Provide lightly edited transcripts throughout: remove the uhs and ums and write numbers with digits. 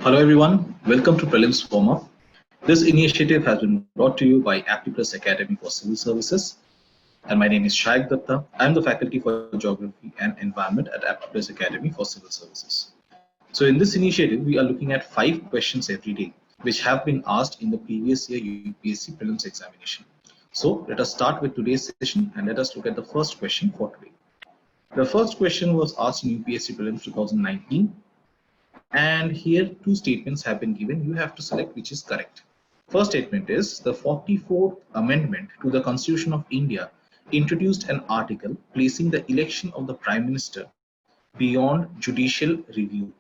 Hello everyone, welcome to Prelims Warm-Up. This initiative has been brought to you by Aptiplus Academy for Civil Services, and my name is Shaik Datta. I am the faculty for Geography and Environment at Aptiplus Academy for Civil Services. So in this initiative, we are looking at 5 questions every day, which have been asked in the previous year UPSC Prelims examination. So let us start with today's session and let us look at the first question for today. The first question was asked in UPSC Prelims 2019. And here two statements have been given. You have to select which is correct. First statement is the 44th Amendment to the Constitution of India introduced an article placing the election of the Prime Minister beyond judicial review.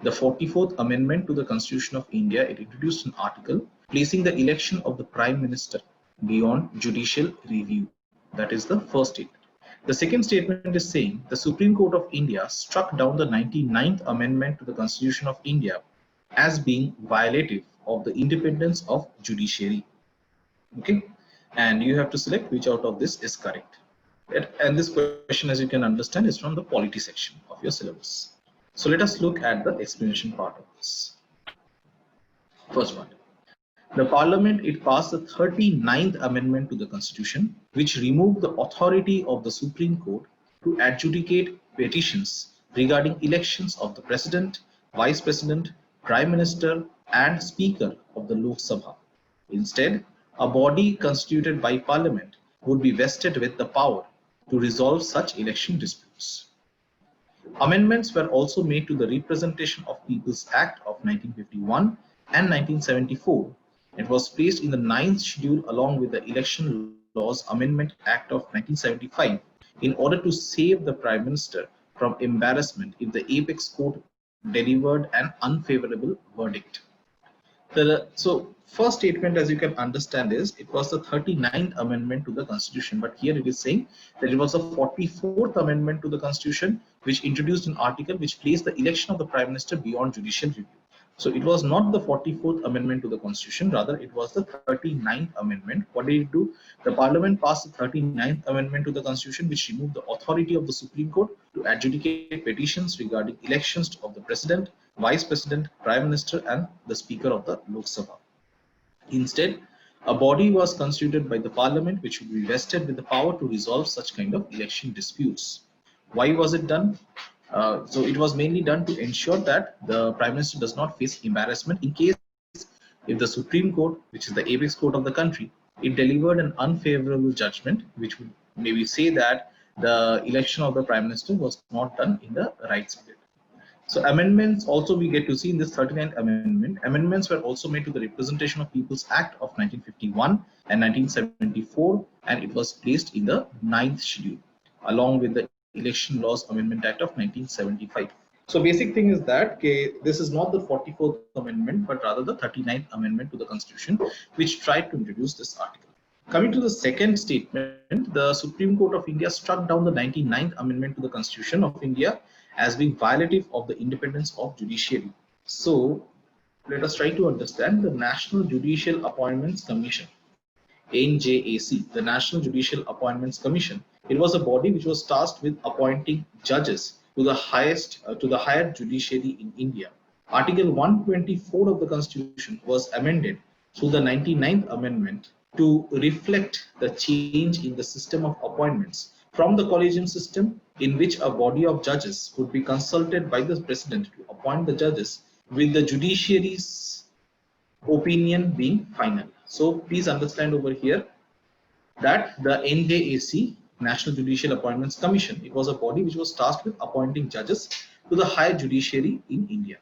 The 44th Amendment to the Constitution of India, it introduced an article placing the election of the Prime Minister beyond judicial review. That is the first statement. The second statement is saying the Supreme Court of India struck down the 99th Amendment to the Constitution of India as being violative of the independence of judiciary. Okay, and you have to select which out of this is correct. And this question, as you can understand, is from the polity section of your syllabus. So let us look at the explanation part of this. First one. The Parliament, it passed the 39th Amendment to the Constitution, which removed the authority of the Supreme Court to adjudicate petitions regarding elections of the President, Vice President, Prime Minister, and Speaker of the Lok Sabha. Instead, a body constituted by Parliament would be vested with the power to resolve such election disputes. Amendments were also made to the Representation of People's Act of 1951 and 1974. It was placed in the 9th schedule along with the Election Laws Amendment Act of 1975 in order to save the Prime Minister from embarrassment if the Apex Court delivered an unfavorable verdict. So first statement, as you can understand, is it was the 39th Amendment to the Constitution, but here it is saying that it was the 44th Amendment to the Constitution which introduced an article which placed the election of the Prime Minister beyond judicial review. So it was not the 44th Amendment to the Constitution, rather it was the 39th Amendment. What did it do? The Parliament passed the 39th Amendment to the Constitution, which removed the authority of the Supreme Court to adjudicate petitions regarding elections of the President, Vice President, Prime Minister, and the Speaker of the Lok Sabha. Instead, a body was constituted by the Parliament which would be vested with the power to resolve such kind of election disputes. Why was it done? So it was mainly done to ensure that the Prime Minister does not face embarrassment in case if the Supreme Court, which is the apex court of the country, it delivered an unfavorable judgment, which would maybe say that the election of the Prime Minister was not done in the right spirit. So amendments also we get to see in this 39th Amendment. Amendments were also made to the Representation of People's Act of 1951 and 1974, and it was placed in the 9th schedule along with the Election Laws Amendment Act of 1975. So basic thing is that this is not the 44th Amendment, but rather the 39th Amendment to the Constitution, which tried to introduce this article. Coming to the second statement, the Supreme Court of India struck down the 99th Amendment to the Constitution of India as being violative of the independence of judiciary. So let us try to understand the National Judicial Appointments Commission, NJAC, the National Judicial Appointments Commission. It was a body which was tasked with appointing judges to the higher judiciary in India. Article 124 of the Constitution was amended through the 99th Amendment to reflect the change in the system of appointments from the collegium system, in which a body of judges would be consulted by the President to appoint the judges, with the judiciary's opinion being final. So please understand over here that the NJAC, National Judicial Appointments Commission, it was a body which was tasked with appointing judges to the higher judiciary in India.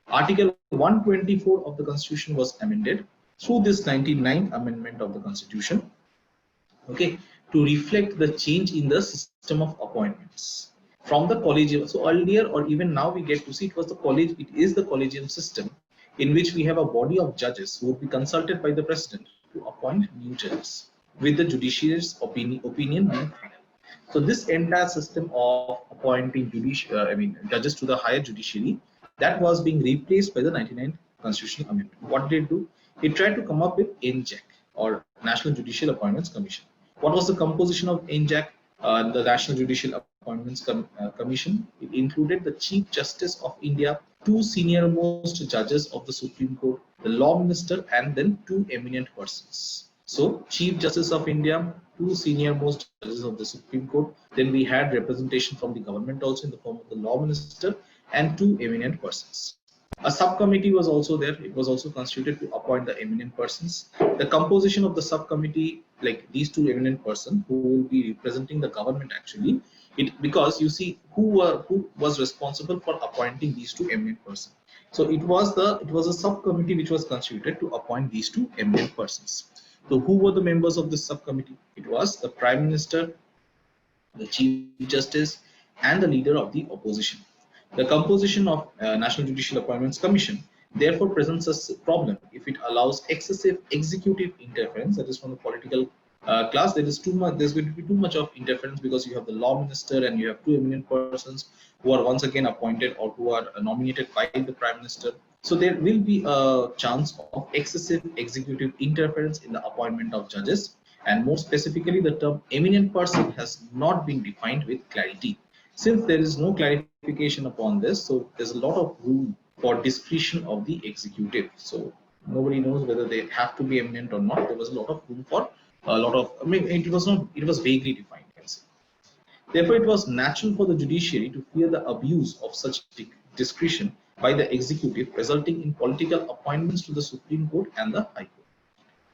Article 124 of the Constitution was amended through this 99th Amendment of the Constitution, okay, to reflect the change in the system of appointments from the collegium. So earlier, or even now, we get to see it is the collegium system in which we have a body of judges who would be consulted by the President to appoint new judges, with the judiciary's opinion being final. So this entire system of appointing judges to the higher judiciary, that was being replaced by the 99th Constitutional Amendment. What did it do? It tried to come up with NJAC, or National Judicial Appointments Commission. What was the composition of NJAC, the National Judicial Appointments Commission. It included the Chief Justice of India, two senior-most judges of the Supreme Court, the Law Minister, and then two eminent persons. So, Chief Justice of India, two senior-most judges of the Supreme Court. Then we had representation from the government also in the form of the Law Minister and two eminent persons. A subcommittee was also there. It was also constituted to appoint the eminent persons. The composition of the subcommittee, like these two eminent persons who will be representing the government actually, because you see who was responsible for appointing these two eminent persons. So it was a subcommittee which was constituted to appoint these two eminent persons. So who were the members of this subcommittee? It was the Prime Minister, the Chief Justice, and the leader of the opposition. The composition of National Judicial Appointments Commission therefore presents a problem if it allows excessive executive interference, that is from the political class. There's going to be too much of interference because you have the Law Minister and you have two eminent persons who are once again appointed or who are nominated by the Prime Minister. So there will be a chance of excessive executive interference in the appointment of judges, and more specifically the term eminent person has not been defined with clarity. Since there is no clarification upon this, so there's a lot of room for discretion of the executive. So nobody knows whether they have to be eminent or not. There was a lot of room for it was vaguely defined. Therefore, it was natural for the judiciary to fear the abuse of such discretion by the executive, resulting in political appointments to the Supreme Court and the High Court.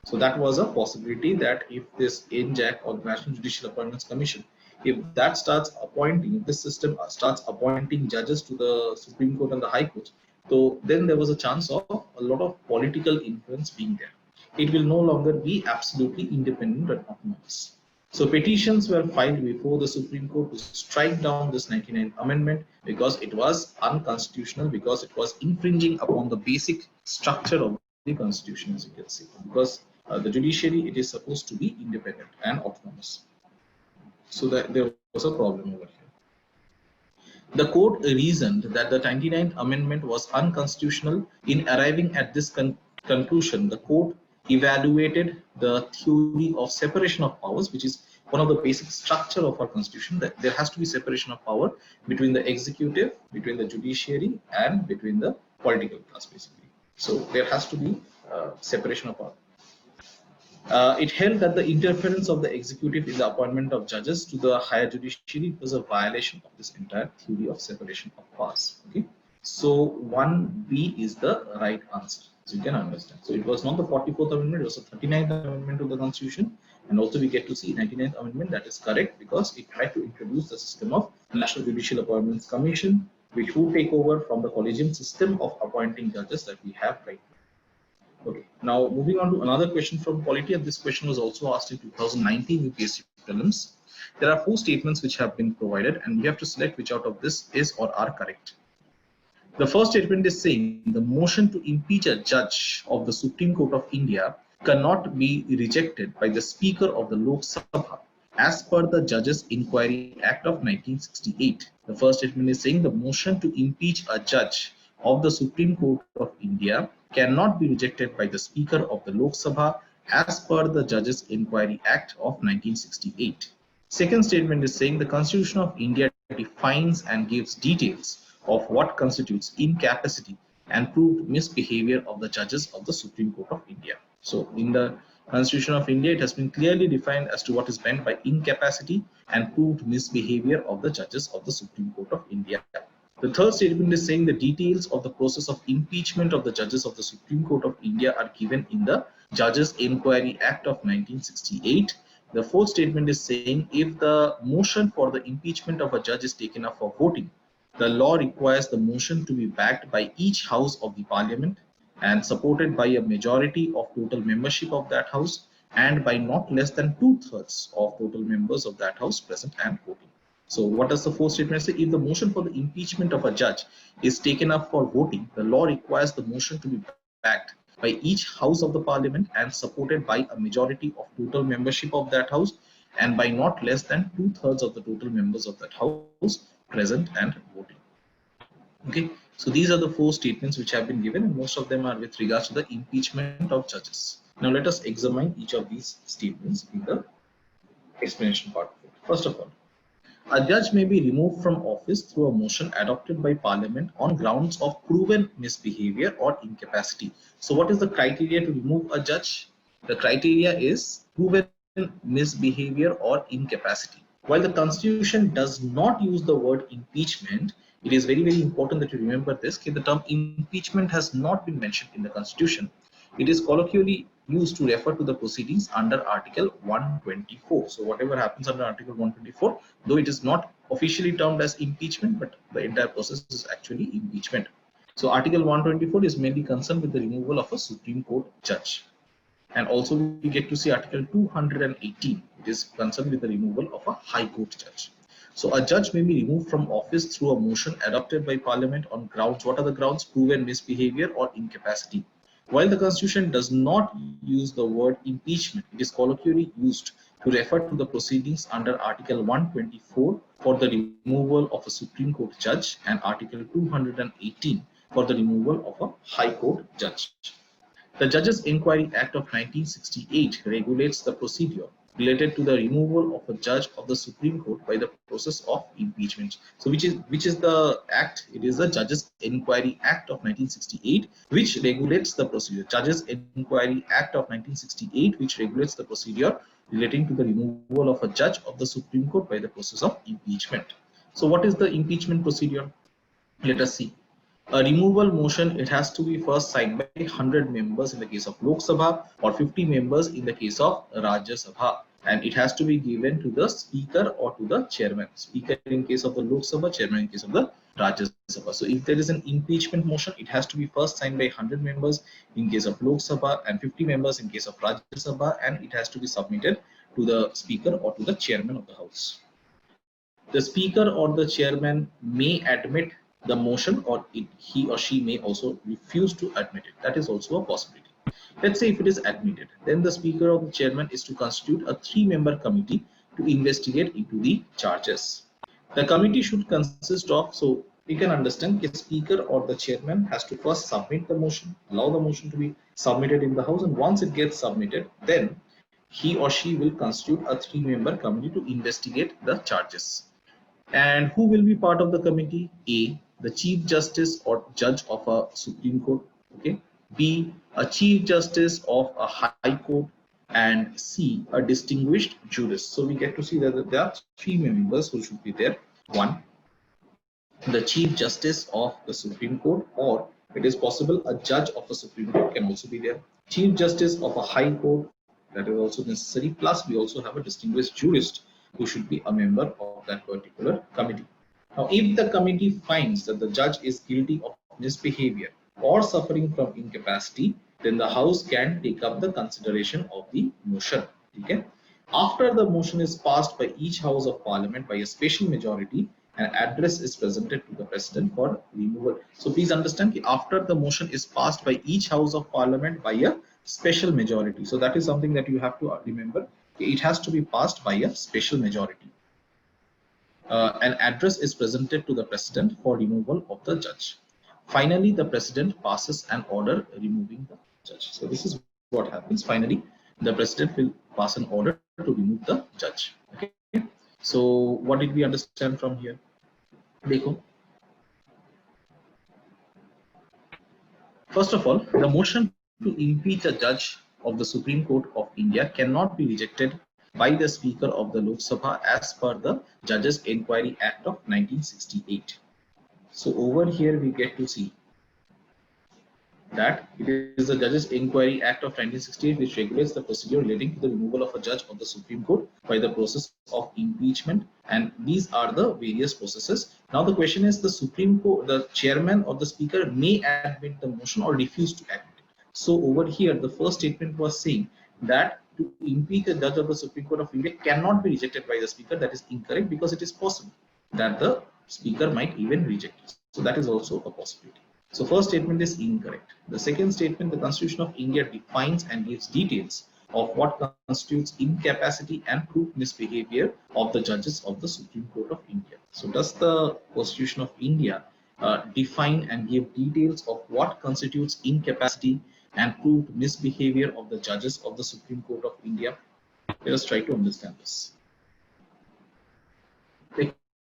So that was a possibility that if this NJAC or the National Judicial Appointments Commission, if this system starts appointing judges to the Supreme Court and the High Court, so then there was a chance of a lot of political influence being there. It will no longer be absolutely independent and autonomous. So petitions were filed before the Supreme Court to strike down this 99th Amendment because it was unconstitutional, because it was infringing upon the basic structure of the Constitution, as you can see. Because the judiciary, it is supposed to be independent and autonomous. So that there was a problem over here. The court reasoned that the 99th Amendment was unconstitutional. In arriving at this conclusion, the court evaluated the theory of separation of powers, which is one of the basic structure of our Constitution, that there has to be separation of power between the executive, between the judiciary, and between the political class, basically. So there has to be separation of power. It held that the interference of the executive in the appointment of judges to the higher judiciary was a violation of this entire theory of separation of powers. Okay, so 1B is the right answer, so you can understand. So it was not the 44th Amendment, it was the 39th Amendment to the Constitution, and also we get to see 99th Amendment. That is correct because it tried to introduce the system of National Judicial Appointments Commission, which will take over from the collegium system of appointing judges that we have right now. Okay, now moving on to another question from Polity, and this question was also asked in 2019 UPSC prelims. There are 4 statements which have been provided, and you have to select which out of this is or are correct. The first statement is saying the motion to impeach a judge of the Supreme Court of India cannot be rejected by the Speaker of the Lok Sabha as per the Judges Inquiry Act of 1968. The first statement is saying the motion to impeach a judge of the Supreme Court of India cannot be rejected by the Speaker of the Lok Sabha as per the Judges Inquiry Act of 1968. Second statement is saying the Constitution of India defines and gives details of what constitutes incapacity and proved misbehavior of the judges of the Supreme Court of India. So in the Constitution of India, it has been clearly defined as to what is meant by incapacity and proved misbehavior of the judges of the Supreme Court of India. The third statement is saying the details of the process of impeachment of the judges of the Supreme Court of India are given in the Judges Inquiry Act of 1968. The fourth statement is saying if the motion for the impeachment of a judge is taken up for voting, the law requires the motion to be backed by each house of the parliament and supported by a majority of total membership of that house and by not less than 2/3 of total members of that house present and voting. So what does the fourth statement say? If the motion for the impeachment of a judge is taken up for voting, the law requires the motion to be backed by each house of the parliament and supported by a majority of total membership of that house and by not less than 2/3 of the total members of that house present and voting. Okay, so these are the 4 statements which have been given, and most of them are with regards to the impeachment of judges. Now let us examine each of these statements in the explanation part. First of all, A judge may be removed from office through a motion adopted by Parliament on grounds of proven misbehavior or incapacity. So, what is the criteria to remove a judge? The criteria is proven misbehavior or incapacity. While the Constitution does not use the word impeachment, it is very, very important that you remember this. Okay, the term impeachment has not been mentioned in the Constitution. It is colloquially used to refer to the proceedings under Article 124. So whatever happens under Article 124, though it is not officially termed as impeachment, but the entire process is actually impeachment. So Article 124 is mainly concerned with the removal of a Supreme Court judge. And also we get to see Article 218. It is concerned with the removal of a High Court judge. So a judge may be removed from office through a motion adopted by Parliament on grounds. What are the grounds? Proven misbehavior or incapacity. While the Constitution does not use the word impeachment, it is colloquially used to refer to the proceedings under Article 124 for the removal of a Supreme Court judge and Article 218 for the removal of a High Court judge. The Judges Inquiry Act of 1968 regulates the procedure related to the removal of a judge of the Supreme Court by the process of impeachment. So which is the act? It is the Judges Inquiry Act of 1968 which regulates the procedure. Judges Inquiry Act of 1968 which regulates the procedure relating to the removal of a judge of the Supreme Court by the process of impeachment. So what is the impeachment procedure? Let us see. A removal motion, it has to be first signed by 100 members in the case of Lok Sabha or 50 members in the case of Rajya Sabha, and it has to be given to the speaker or to the chairman. Speaker in case of the Lok Sabha, chairman in case of the Rajya Sabha. So if there is an impeachment motion, it has to be first signed by 100 members in case of Lok Sabha and 50 members in case of Rajya Sabha, and it has to be submitted to the speaker or to the chairman of the house. The speaker or the chairman may admit the motion, or he or she may also refuse to admit it. That is also a possibility. Let's say if it is admitted, then the speaker or the chairman is to constitute a 3-member committee to investigate into the charges. The committee should consist of, so we can understand, the speaker or the chairman has to first submit the motion, allow the motion to be submitted in the house, and once it gets submitted, then he or she will constitute a 3-member committee to investigate the charges. And who will be part of the committee? A, the Chief Justice or Judge of a Supreme Court. Okay. B, a Chief Justice of a High Court. And C, a distinguished jurist. So we get to see that there are 3 members who should be there. 1, the Chief Justice of the Supreme Court, or it is possible a Judge of a Supreme Court can also be there. Chief Justice of a High Court, that is also necessary. Plus we also have a distinguished jurist who should be a member of that particular committee. Now, if the committee finds that the judge is guilty of misbehavior or suffering from incapacity, then the House can take up the consideration of the motion. Okay? After the motion is passed by each House of Parliament by a special majority, an address is presented to the President for removal. So please understand, after the motion is passed by each House of Parliament by a special majority. So that is something that you have to remember. It has to be passed by a special majority. An address is presented to the President for removal of the judge. Finally, the President passes an order removing the judge. So this is what happens. Finally, the President will pass an order to remove the judge. Okay. So what did we understand from here? Dekho. First of all, the motion to impeach a judge of the Supreme Court of India cannot be rejected by the Speaker of the Lok Sabha as per the Judges Inquiry Act of 1968. So over here we get to see that it is the Judges Inquiry Act of 1968 which regulates the procedure relating to the removal of a judge of the Supreme Court by the process of impeachment, and these are the various processes. Now the question is, the Supreme Court, the chairman or the speaker may admit the motion or refuse to admit it. So over here the first statement was saying that to impeach a judge of the Supreme Court of India cannot be rejected by the speaker. That is incorrect, because it is possible that the speaker might even reject it. So that is also a possibility. So first statement is incorrect. The second statement, the Constitution of India defines and gives details of what constitutes incapacity and proved misbehavior of the judges of the Supreme Court of India. So does the Constitution of India define and give details of what constitutes incapacity and proved misbehavior of the judges of the Supreme Court of India? Let us try to understand this.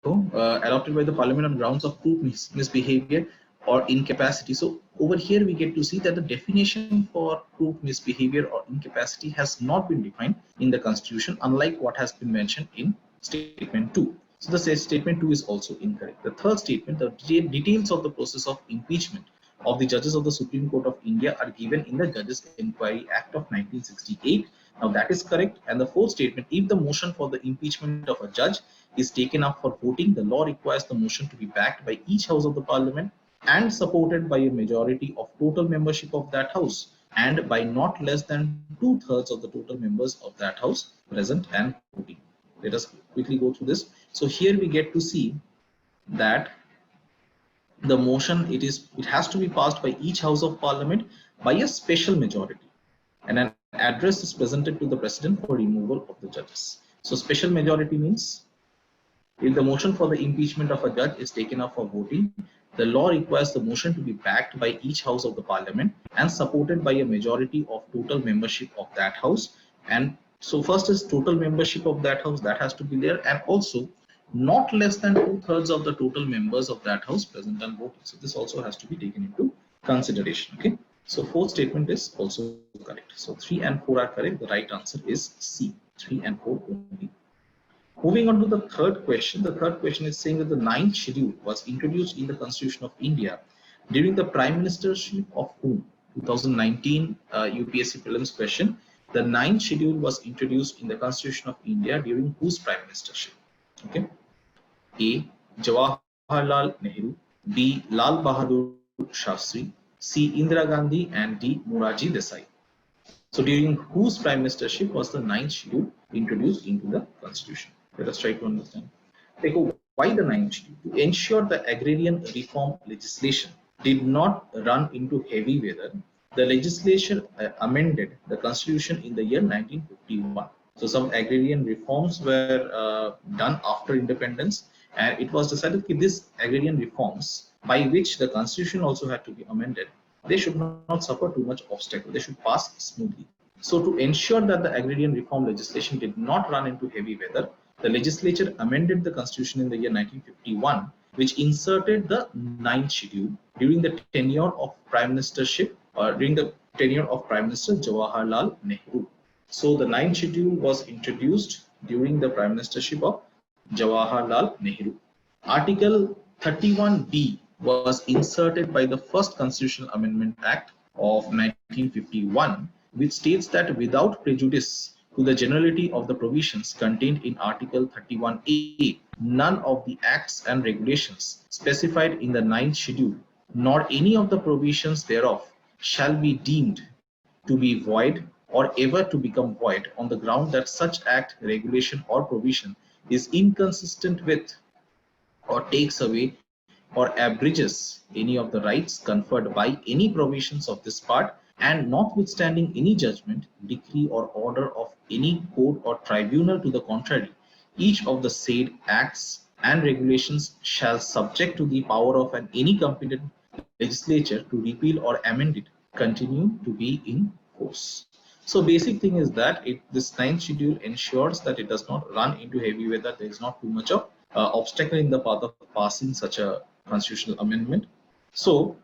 adopted by the parliament on grounds of crude misbehavior or incapacity. So over here we get to see that the definition for crude misbehavior or incapacity has not been defined in the constitution, unlike what has been mentioned in statement 2. So the statement 2 is also incorrect. The third statement, the details of the process of impeachment of the judges of the Supreme Court of India are given in the Judges Inquiry Act of 1968. Now that is correct. And the fourth statement, if the motion for the impeachment of a judge is taken up for voting, the law requires the motion to be backed by each house of the parliament and supported by a majority of total membership of that house and by not less than 2/3 of the total members of that house present and voting. Let us quickly go through this. So here we get to see that the motion, it has to be passed by each house of parliament by a special majority, and an address is presented to the president for removal of the judges. So special majority means if the motion for the impeachment of a judge is taken up for voting, the law requires the motion to be backed by each house of the parliament and supported by a majority of total membership of that house. And so first is total membership of that house, that has to be there, and also not less than 2/3 of the total members of that house present and voting. So this also has to be taken into consideration. Okay. So fourth statement is also correct. So 3 and 4 are correct. The right answer is C. 3 and 4 only. Moving on to the third question. The third question is saying that the 9th schedule was introduced in the Constitution of India during the Prime Ministership of whom? 2019 UPSC prelims question. The 9th schedule was introduced in the Constitution of India during whose Prime Ministership? Okay. A. Jawaharlal Nehru, B. Lal Bahadur Shastri, C. Indira Gandhi, and D. Morarji Desai. So during whose prime ministership was the 9th schedule introduced into the constitution? Let us try to understand. Why the 9th schedule? To ensure the agrarian reform legislation did not run into heavy weather, the legislature amended the constitution in the year 1951. So some agrarian reforms were done after independence, and it was decided that these agrarian reforms, by which the constitution also had to be amended, they should not suffer too much obstacle. They should pass smoothly. So to ensure that the agrarian reform legislation did not run into heavy weather, the legislature amended the constitution in the year 1951, which inserted the 9th schedule during the tenure of prime ministership, or during the tenure of Prime Minister Jawaharlal Nehru. So the 9th schedule was introduced during the prime ministership of Jawaharlal Nehru. Article 31B was inserted by the first Constitutional Amendment Act of 1951, which states that without prejudice to the generality of the provisions contained in Article 31A, none of the acts and regulations specified in the 9th schedule, nor any of the provisions thereof, shall be deemed to be void or ever to become void on the ground that such act, regulation, or provision is inconsistent with or takes away or abridges any of the rights conferred by any provisions of this part, and notwithstanding any judgment, decree, or order of any court or tribunal to the contrary, each of the said acts and regulations shall, subject to the power of any competent legislature to repeal or amend it, continue to be in force. So basic thing is that this 9th schedule ensures that it does not run into heavy weather. There is not too much of obstacle in the path of passing such a constitutional amendment. So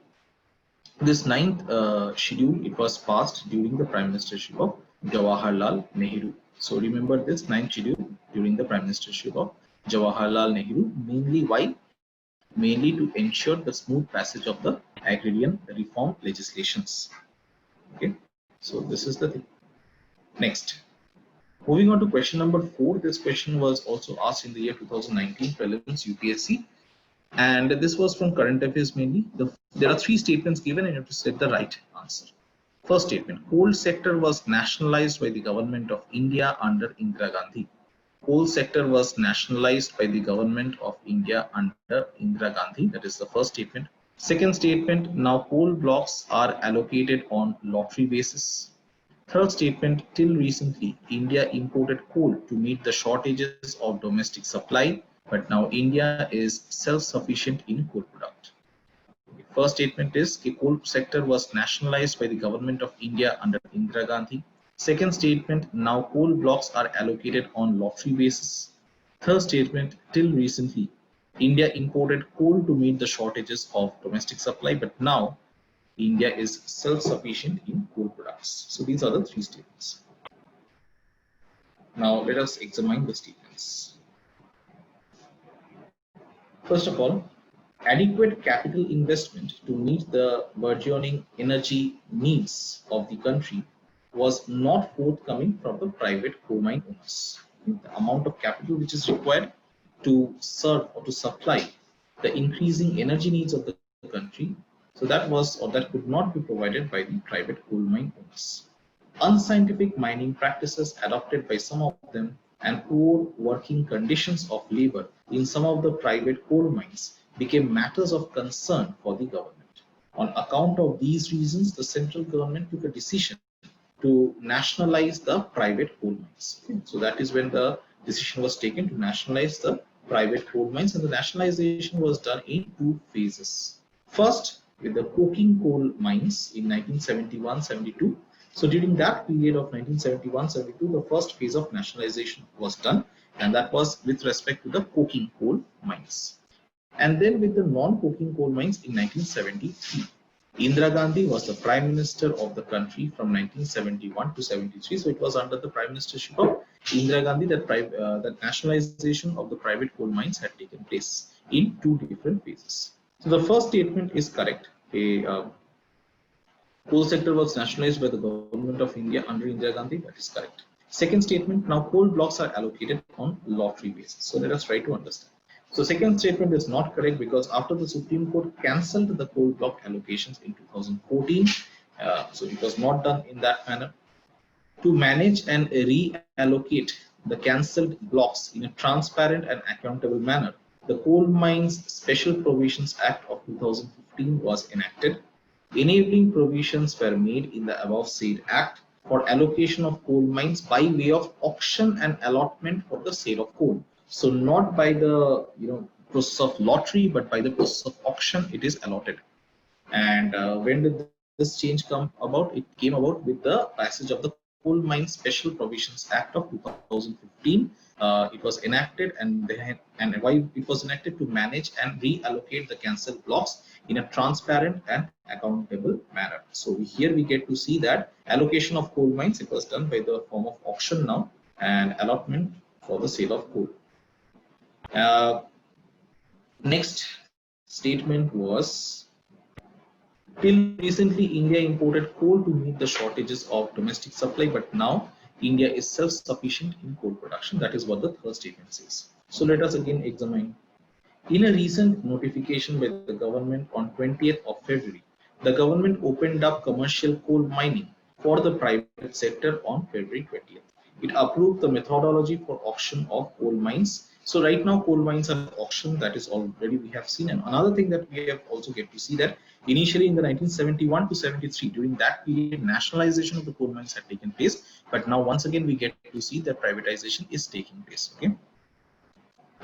this 9th schedule, it was passed during the prime ministership of Jawaharlal Nehru. So remember this 9th schedule during the prime ministership of Jawaharlal Nehru. Mainly why? Mainly to ensure the smooth passage of the agrarian reform legislations. Okay, so this is the thing. Next, moving on to question number 4. This question was also asked in the year 2019 prelims UPSC, and this was from current affairs mainly. There are 3 statements given and you have to select the right answer. First statement: coal sector was nationalized by the government of India under Indira Gandhi. Coal sector was nationalized by the government of India under Indira Gandhi. That is the first statement. Second statement: now coal blocks are allocated on lottery basis. Third statement: till recently, India imported coal to meet the shortages of domestic supply, but now India is self-sufficient in coal product. First statement is the coal sector was nationalized by the government of India under Indira Gandhi. Second statement: now coal blocks are allocated on lottery basis. Third statement: till recently, India imported coal to meet the shortages of domestic supply, but now India is self-sufficient in coal products. So these are the three statements. Now let us examine the statements. First of all, adequate capital investment to meet the burgeoning energy needs of the country was not forthcoming from the private coal mine owners. The amount of capital which is required to serve or to supply the increasing energy needs of the country, so that was or that could not be provided by the private coal mine owners. Unscientific mining practices adopted by some of them and poor working conditions of labor in some of the private coal mines became matters of concern for the government. On account of these reasons, the central government took a decision to nationalize the private coal mines. So that is when the decision was taken to nationalize the private coal mines, and the nationalization was done in two phases. First, with the coking coal mines in 1971-72. So during that period of 1971-72, the first phase of nationalization was done, and that was with respect to the coking coal mines. And then with the non-coking coal mines in 1973. Indira Gandhi was the Prime Minister of the country from 1971 to 73. So it was under the Prime Ministership of Indira Gandhi that nationalization of the private coal mines had taken place in two different phases. So the first statement is correct. Coal sector was nationalized by the government of India under Indira Gandhi. That is correct. Second statement, now coal blocks are allocated on lottery basis. So let us try to understand. So second statement is not correct because after the Supreme Court cancelled the coal block allocations in 2014, so it was not done in that manner. To manage and reallocate the cancelled blocks in a transparent and accountable manner, the Coal Mines Special Provisions Act of 2015 was enacted. Enabling provisions were made in the above said act for allocation of coal mines by way of auction and allotment for the sale of coal. So not by the process of lottery, but by the process of auction, it is allotted. And when did this change come about? It came about with the passage of the Coal Mines Special Provisions Act of 2015. It was enacted, and why it was enacted? To manage and reallocate the cancelled blocks in a transparent and accountable manner. So here we get to see that allocation of coal mines, it was done by the form of auction now, and allotment for the sale of coal. Next statement was, till recently India imported coal to meet the shortages of domestic supply, but now India is self-sufficient in coal production. That is what the third statement says. So let us again examine. In a recent notification by the government on 20th of February, the government opened up commercial coal mining for the private sector on February 20th. It approved the methodology for auction of coal mines. So right now coal mines are auctioned, that is already we have seen. And another thing that we have also get to see that initially in the 1971 to 73, during that period, nationalization of the coal mines had taken place. But now once again we get to see that privatization is taking place. Okay.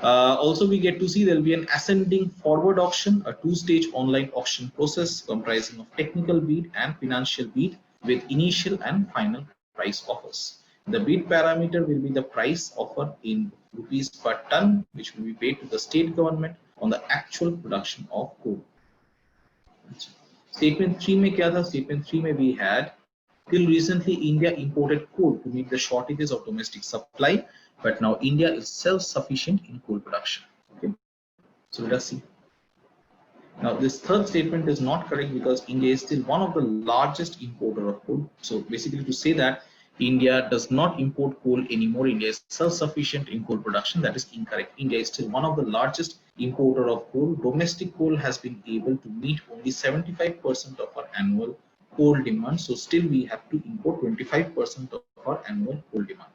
Also, we get to see there will be an ascending forward auction, a two-stage online auction process comprising of technical bid and financial bid with initial and final price offers. The bid parameter will be the price offered in rupees per ton, which will be paid to the state government on the actual production of coal. Statement 3 में क्या था? Statement 3 में we had, till recently India imported coal to meet the shortages of domestic supply, but now India is self-sufficient in coal production. Okay, so let us see. Now this third statement is not correct because India is still one of the largest importer of coal. So basically to say that India does not import coal anymore, India is self-sufficient in coal production, that is incorrect. India is still one of the largest importer of coal. Domestic coal has been able to meet only 75% of our annual coal demand. So still we have to import 25% of our annual coal demand.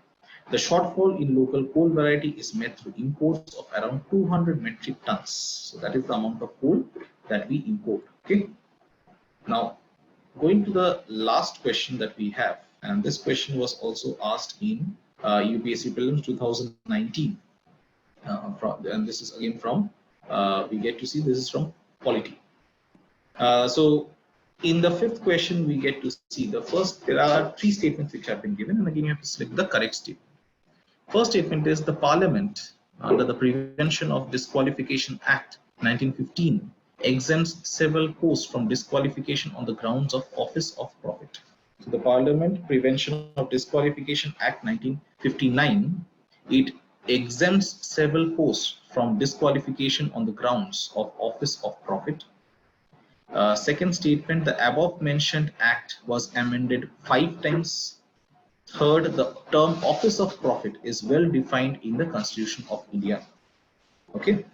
The shortfall in local coal variety is met through imports of around 200 metric tons. So that is the amount of coal that we import. Okay. Now going to the last question that we have, and this question was also asked in UPSC Prelims 2019. And this is again from we get to see this is from Polity. So in the fifth question, we get to see the first. There are three statements which have been given, and again you have to select the correct statement. First statement is the Parliament under the Prevention of Disqualification Act 1915 exempts several posts from disqualification on the grounds of office of profit. So the Parliament Prevention of Disqualification Act 1959, it exempts several posts from disqualification on the grounds of office of profit. Second statement, the above mentioned act was amended 5 times. Third, the term office of profit is well defined in the Constitution of India. Okay,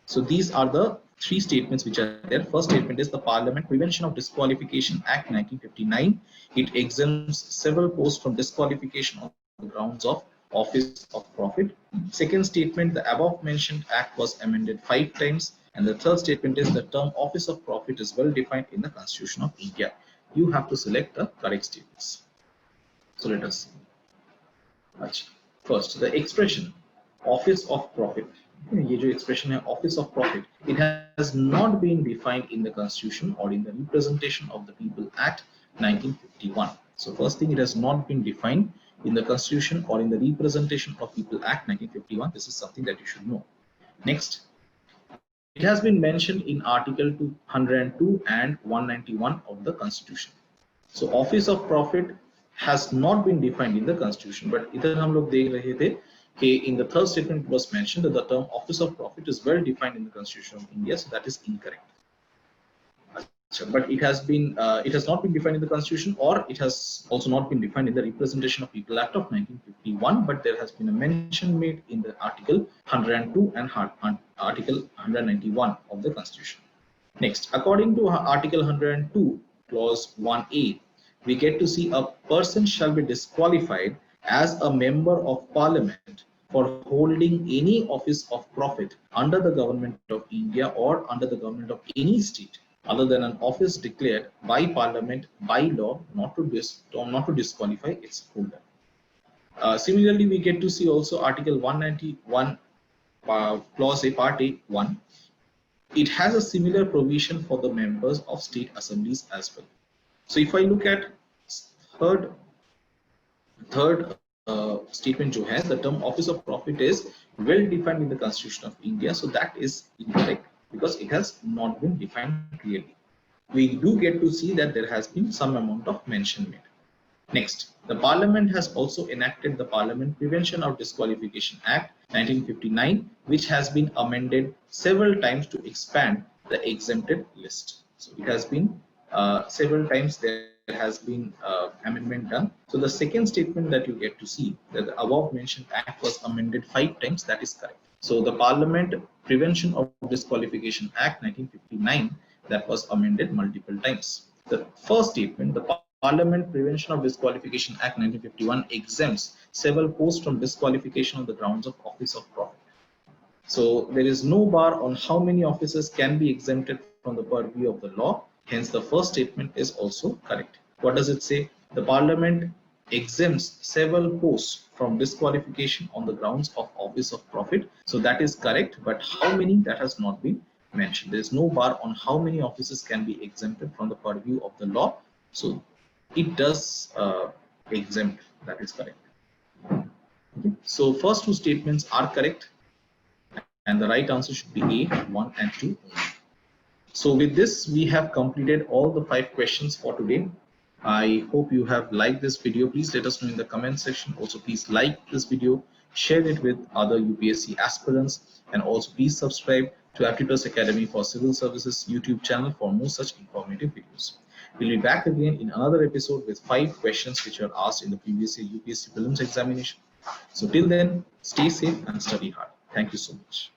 so these are the 3 statements which are there. First statement is the Parliament Prevention of Disqualification Act 1959. It exempts several posts from disqualification on the grounds of office of profit. Second statement, the above mentioned act was amended 5 times. And the third statement is the term office of profit is well defined in the Constitution of India. You have to select the correct statements. So let us see. First, the expression office of profit. ये जो expression है office of profit, it has not been defined in the Constitution or in the Representation of the People Act 1951. So first thing, it has not been defined in the Constitution or in the Representation of People Act 1951. This is something that you should know. Next, it has been mentioned in Article 202 and 191 of the Constitution. So office of profit has not been defined in the Constitution, but इधर हम लोग देख रहे थे कि in the third statement it was mentioned that the term office of profit is well defined in the Constitution of India, so that is incorrect. But it has not been defined in the Constitution, or it has also not been defined in the Representation of People Act of 1951, but there has been a mention made in the Article 102 and Article 191 of the Constitution. Next, according to Article 102, Clause 1A, we get to see a person shall be disqualified as a member of Parliament for holding any office of profit under the Government of India or under the government of any state, other than an office declared by Parliament by law not to disqualify its holder. Similarly, we get to see also Article 191, Clause A, Part A 1. It has a similar provision for the members of state assemblies as well. So if I look at third statement जो है, the term office of profit is well defined in the Constitution of India, so that is incorrect because it has not been defined clearly. We do get to see that there has been some amount of mention made. Next, the Parliament has also enacted the Parliament Prevention of Disqualification Act 1959, which has been amended several times to expand the exempted list. So it has been several times there has been amendment done. So the second statement that you get to see, that the above mentioned act was amended 5 times, that is correct. So the Parliament Prevention of Disqualification Act 1959, that was amended multiple times. The first statement, the Parliament Prevention of Disqualification Act 1951 exempts several posts from disqualification on the grounds of office of profit. So there is no bar on how many officers can be exempted from the purview of the law. Hence, the first statement is also correct. What does it say? The Parliament exempts several posts from disqualification on the grounds of office of profit. So that is correct, but how many, that has not been mentioned. There is no bar on how many officers can be exempted from the purview of the law. So it does exempt, that is correct. Okay. So first 2 statements are correct, and the right answer should be A, 1 and 2. So with this, we have completed all the 5 questions for today. I hope you have liked this video. Please let us know in the comment section. Also, please like this video, share it with other UPSC aspirants, and also please subscribe to Aptitude Academy for Civil Services YouTube channel for more such informative videos. We'll be back again in another episode with 5 questions which were asked in the previous year UPSC prelims examination. So till then, stay safe and study hard. Thank you so much.